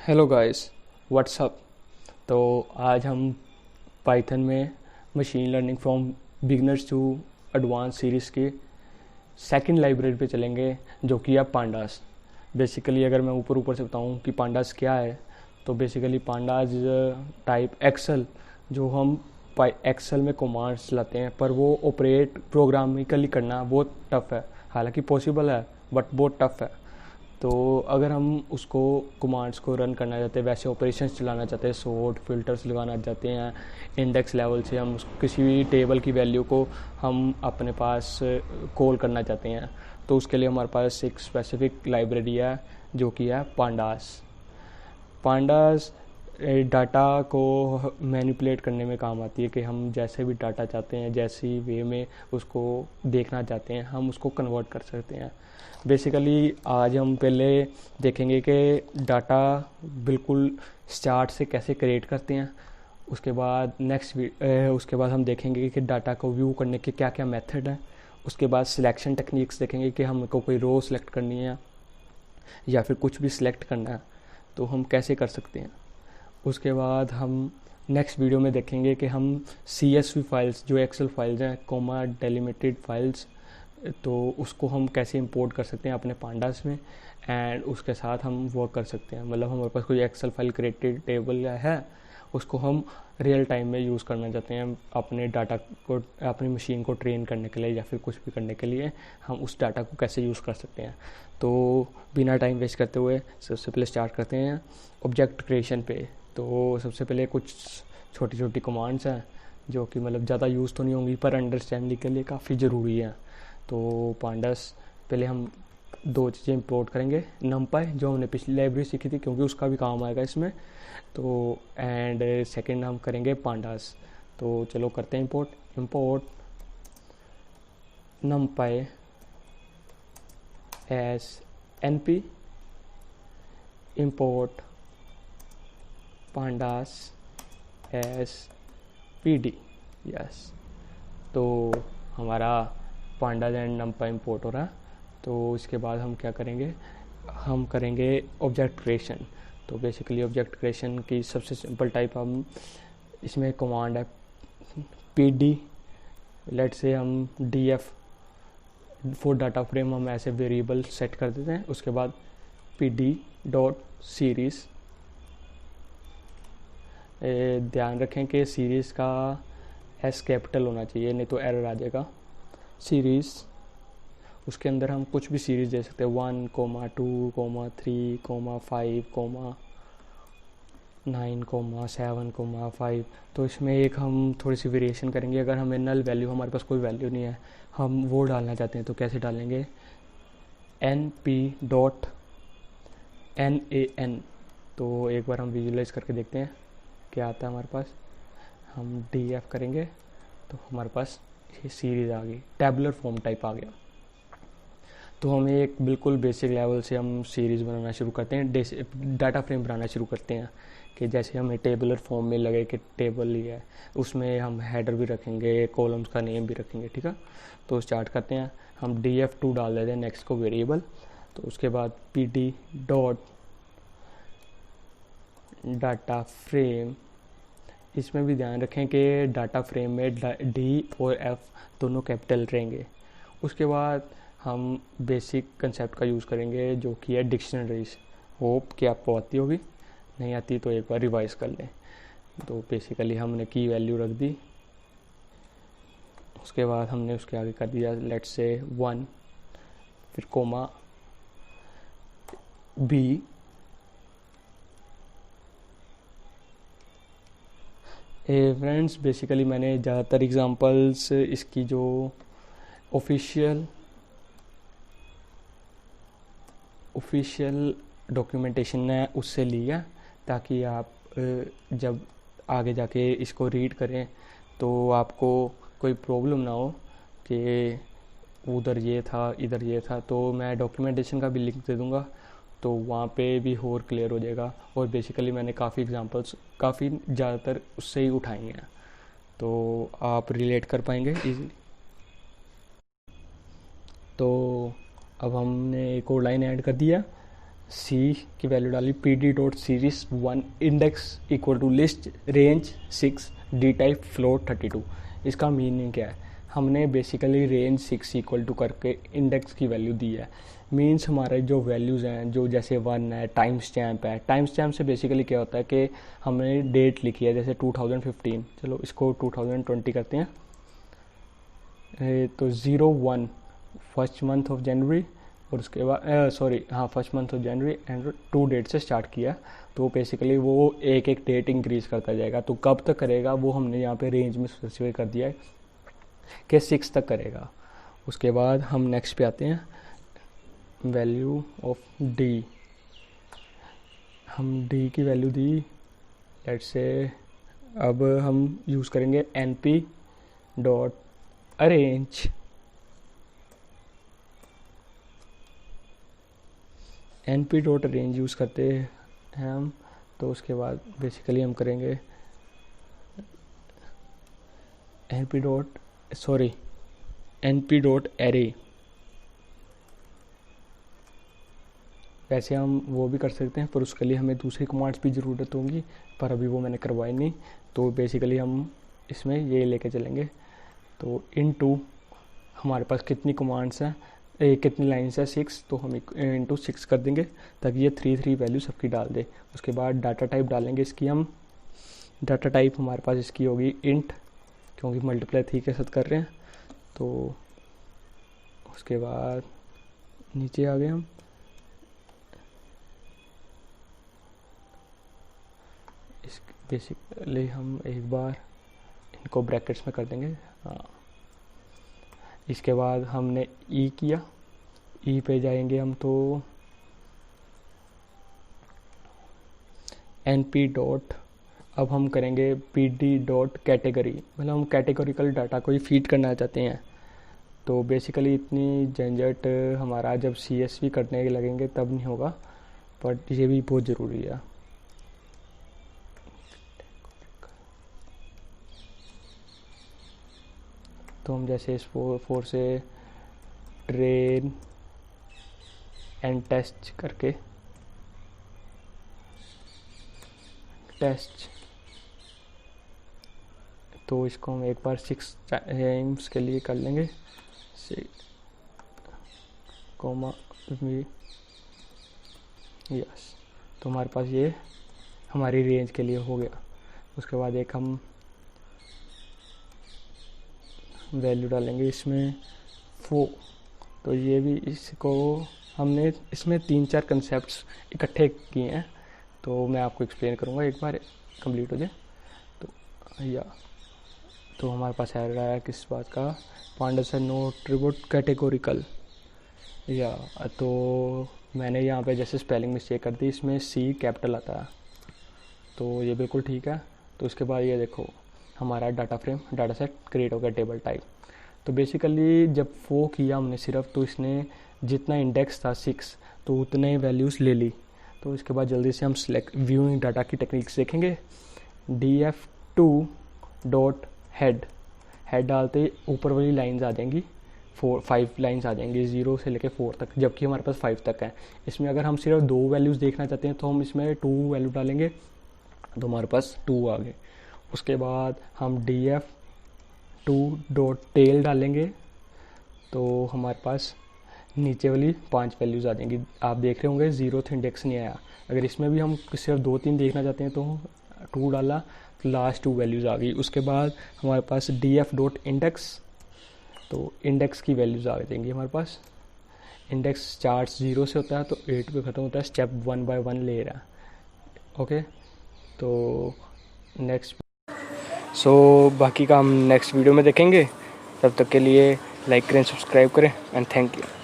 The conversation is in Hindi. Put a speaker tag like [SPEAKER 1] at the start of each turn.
[SPEAKER 1] Hello guys, WhatsApp. तो आज हम पाइथन में machine learning from beginners to advance series की सेकंड लाइब्रेरी पे चलेंगे, जो कि है पांडास। बेसिकली अगर मैं ऊपर ऊपर से बताऊं कि पांडास क्या है, तो बेसिकली पांडास टाइप एक्सेल, जो हम एक्सेल में कमांड्स लाते हैं, पर वो ऑपरेट प्रोग्रामिकली करना बहुत टफ़ है। हालांकि पॉसिबल है, बट बहुत टफ़ है। तो अगर हम उसको कमांड्स को रन करना चाहते हैं, वैसे ऑपरेशंस चलाना चाहते हैं, सॉर्ट फिल्टर्स लगाना चाहते हैं, इंडेक्स लेवल से हम किसी भी टेबल की वैल्यू को हम अपने पास कॉल करना चाहते हैं, तो उसके लिए हमारे पास एक स्पेसिफिक लाइब्रेरी है, जो कि है पांडास। पांडास डाटा को मैनिपुलेट करने में काम आती है कि हम जैसे भी डाटा चाहते हैं, जैसी वे में उसको देखना चाहते हैं, हम उसको कन्वर्ट कर सकते हैं। बेसिकली आज हम पहले देखेंगे कि डाटा बिल्कुल स्टार्ट से कैसे क्रिएट करते हैं। उसके बाद उसके बाद हम देखेंगे कि डाटा को व्यू करने के क्या क्या मेथड हैं। उसके बाद सिलेक्शन टेक्निक्स देखेंगे कि हमको कोई रो सिलेक्ट करनी है या फिर कुछ भी सिलेक्ट करना है, तो हम कैसे कर सकते हैं। उसके बाद हम नेक्स्ट वीडियो में देखेंगे कि हम CSV फाइल्स, जो एक्सेल फाइल्स हैं, कोमा डेलिमिटेड फाइल्स, तो उसको हम कैसे इंपोर्ट कर सकते हैं अपने पांडास में, एंड उसके साथ हम वर्क कर सकते हैं। मतलब हमारे पास कोई एक्सेल फाइल क्रिएटेड टेबल है, उसको हम रियल टाइम में यूज़ करना चाहते हैं अपने डाटा को, अपनी मशीन को ट्रेन करने के लिए या फिर कुछ भी करने के लिए, हम उस डाटा को कैसे यूज़ कर सकते हैं। तो बिना टाइम वेस्ट करते हुए सबसे पहले स्टार्ट करते हैं ऑब्जेक्ट क्रिएशन पे। तो सबसे पहले कुछ छोटी छोटी कमांड्स हैं, जो कि मतलब ज़्यादा यूज़ तो नहीं होंगी, पर अंडरस्टैंडिंग के लिए काफ़ी ज़रूरी है। तो पांडास पहले हम दो चीज़ें इंपोर्ट करेंगे, नमपाई जो हमने पिछली लाइब्रेरी सीखी थी, क्योंकि उसका भी काम आएगा इसमें। तो एंड सेकंड हम करेंगे पांडास। तो चलो करते हैं import नमपाई S np, import pandas S pd। Yes, तो हमारा पांडास एंड नमपाई इंपोर्ट हो रहा है। तो इसके बाद हम क्या करेंगे, हम करेंगे ऑब्जेक्ट क्रिएशन। तो बेसिकली ऑब्जेक्ट क्रिएशन की सबसे सिंपल टाइप हम इसमें कमांड है pd। लेट से हम df फॉर डाटा फ्रेम हम ऐसे वेरिएबल सेट कर देते हैं। उसके बाद pd डॉट सीरीज़, ध्यान रखें कि सीरीज़ का एस कैपिटल होना चाहिए, नहीं तो एरर आ जाएगा। सीरीज़, उसके अंदर हम कुछ भी सीरीज़ दे सकते हैं, 1, 2, 3, 5, 9, 7, 5। तो इसमें एक हम थोड़ी सी वेरिएशन करेंगे। अगर हमें नल वैल्यू, हमारे पास कोई वैल्यू नहीं है, हम वो डालना चाहते हैं, तो कैसे डालेंगे, np डॉट nan। तो एक बार हम विजुलाइज करके देखते हैं क्या आता है हमारे पास। हम df करेंगे तो हमारे पास ये सीरीज़ आ गई, टैबुलर फॉर्म टाइप आ गया। तो हमें एक बिल्कुल बेसिक लेवल से हम सीरीज़ बनाना शुरू करते हैं, डाटा फ्रेम बनाना शुरू करते हैं, कि जैसे हमें टेबलर फॉर्म में लगे कि टेबल ही है, उसमें हम हेडर भी रखेंगे, कॉलम्स का नेम भी रखेंगे, ठीक है। तो स्टार्ट करते हैं, हम df2 डाल देते हैं नेक्स्ट को वेरिएबल। तो उसके बाद pd डॉट डाटा फ्रेम, इसमें भी ध्यान रखें कि डाटा फ्रेम में डी और एफ दोनों कैपिटल रहेंगे। उसके बाद हम बेसिक कंसेप्ट का यूज़ करेंगे, जो कि है डिक्शनरीज। होप कि आपको आती होगी, नहीं आती तो एक बार रिवाइज कर लें। तो बेसिकली हमने की वैल्यू रख दी, उसके बाद हमने उसके आगे कर दिया लेट्स से 1, फिर कोमा बी, फ्रेंड्स बेसिकली मैंने ज़्यादातर एग्जांपल्स इसकी जो ऑफिशियल डॉक्यूमेंटेशन है उससे लिया, ताकि आप जब आगे जाके इसको रीड करें तो आपको कोई प्रॉब्लम ना हो कि उधर ये था इधर ये था। तो मैं डॉक्यूमेंटेशन का भी लिंक दे दूँगा, तो वहाँ पे भी और क्लियर हो जाएगा। और बेसिकली मैंने काफ़ी एग्जांपल्स, काफ़ी ज़्यादातर उससे ही उठाएंगे हैं, तो आप रिलेट कर पाएंगे इजीली। तो अब हमने एक और लाइन ऐड कर दिया, सी की वैल्यू डाली, P D dot series 1 index equal to list range 6 D type float 32। इसका मीनिंग क्या है, हमने बेसिकली रेंज 6 इक्वल टू करके इंडेक्स की वैल्यू दी है। मीन्स हमारे जो वैल्यूज़ हैं, जो जैसे 1 है, टाइम स्टैम्प है, टाइम स्टैम्प से बेसिकली क्या होता है कि हमने डेट लिखी है, जैसे 2015, चलो इसको 2020 करते हैं। तो 01 फर्स्ट मंथ ऑफ जनवरी, और उसके बाद first month of January and 2 date से स्टार्ट किया। तो बेसिकली वो एक एक डेट इंक्रीज़ करता जाएगा। तो कब तक करेगा वो हमने यहाँ पे रेंज में स्पेसिफाई कर दिया है कि 6 तक करेगा। उसके बाद हम नेक्स्ट पे आते हैं, वैल्यू ऑफ डी। हम डी की वैल्यू दी, लेट्स से अब हम यूज़ करेंगे np dot arrange, np dot arrange use करते हैं हम। तो उसके बाद बेसिकली हम करेंगे np डॉट एरे। वैसे हम वो भी कर सकते हैं, पर उसके लिए हमें दूसरी कमांड्स भी ज़रूरत होंगी, पर अभी वो मैंने करवाई नहीं। तो बेसिकली हम इसमें ये लेके चलेंगे। तो इनटू हमारे पास कितनी कमांड्स हैं, कितनी लाइन्स है 6, तो हम इंटू 6 कर देंगे ताकि ये 3 वैल्यू सबकी डाल दे। उसके बाद डाटा टाइप डालेंगे इसकी हम। डाटा टाइप हमारे पास इसकी होगी इंट, क्योंकि मल्टीप्लाई 3 के साथ कर रहे हैं। तो उसके बाद नीचे आ गए हम, इस बेसिकली हम एक बार इनको ब्रैकेट्स में कर देंगे। हाँ, इसके बाद हमने ई किया, ई पे जाएंगे हम। तो np डॉट, अब हम करेंगे pd डॉट कैटेगरी, मतलब हम कैटेगोरिकल डाटा को ही फीड करना चाहते हैं। तो बेसिकली इतनी झंझट हमारा जब CSV करने लगेंगे तब नहीं होगा, बट ये भी बहुत ज़रूरी है। तो हम जैसे इस 4 से ट्रेन एंड टेस्ट करके टेस्ट, तो इसको हम एक बार 6 टाइम्स के लिए कर लेंगे, कॉमा यस। तो हमारे पास ये हमारी रेंज के लिए हो गया। उसके बाद एक हम वैल्यू डालेंगे इसमें 4। तो ये भी, इसको हमने इसमें 3-4 कंसेप्ट्स इकट्ठे किए हैं, तो मैं आपको एक्सप्लेन करूँगा एक बार कंप्लीट हो जाए। तो हमारे पास एरर आया किस बात का, पांडस नो ट्रिब्यूट कैटेगोरिकल। तो मैंने यहाँ पे जैसे स्पेलिंग मिस्टेक कर दी, इसमें C कैपिटल आता है, तो ये बिल्कुल ठीक है। तो उसके बाद ये देखो हमारा data frame, data set create हो गया टेबल टाइप। तो बेसिकली जब वो किया हमने सिर्फ, तो इसने जितना इंडेक्स था 6, तो उतने वैल्यूज़ ले ली। तो इसके बाद जल्दी से हम सिलेक्ट व्यूइंग डाटा की टेक्निक्स देखेंगे। df2 डॉट हेड डालते ही ऊपर वाली लाइन्स आ जाएंगी, 5 लाइन्स आ जाएंगी 0 से लेके 4 तक, जबकि हमारे पास 5 तक है। इसमें अगर हम सिर्फ 2 वैल्यूज़ देखना चाहते हैं तो हम इसमें 2 वैल्यू डालेंगे, तो हमारे पास 2 आ गए। उसके बाद हम df2 डॉट टेल डालेंगे, तो हमारे पास नीचे वाली 5 वैल्यूज़ आ जाएंगी। आप देख रहे होंगे 0th इंडेक्स नहीं आया। अगर इसमें भी हम सिर्फ 2-3 देखना चाहते हैं तो 2 डाला, तो लास्ट 2 वैल्यूज़ आ गई। उसके बाद हमारे पास df डॉट इंडेक्स, तो इंडेक्स की वैल्यूज़ आ जाएंगी हमारे पास। इंडेक्स स्टार्ट 0 से होता है तो 8 पे ख़त्म होता है, स्टेप 1 by 1 ले रहा है। ओके, तो नेक्स्ट बाकी का हम नेक्स्ट वीडियो में देखेंगे। तब तक के लिए लाइक करें, सब्सक्राइब करें एंड थैंक यू।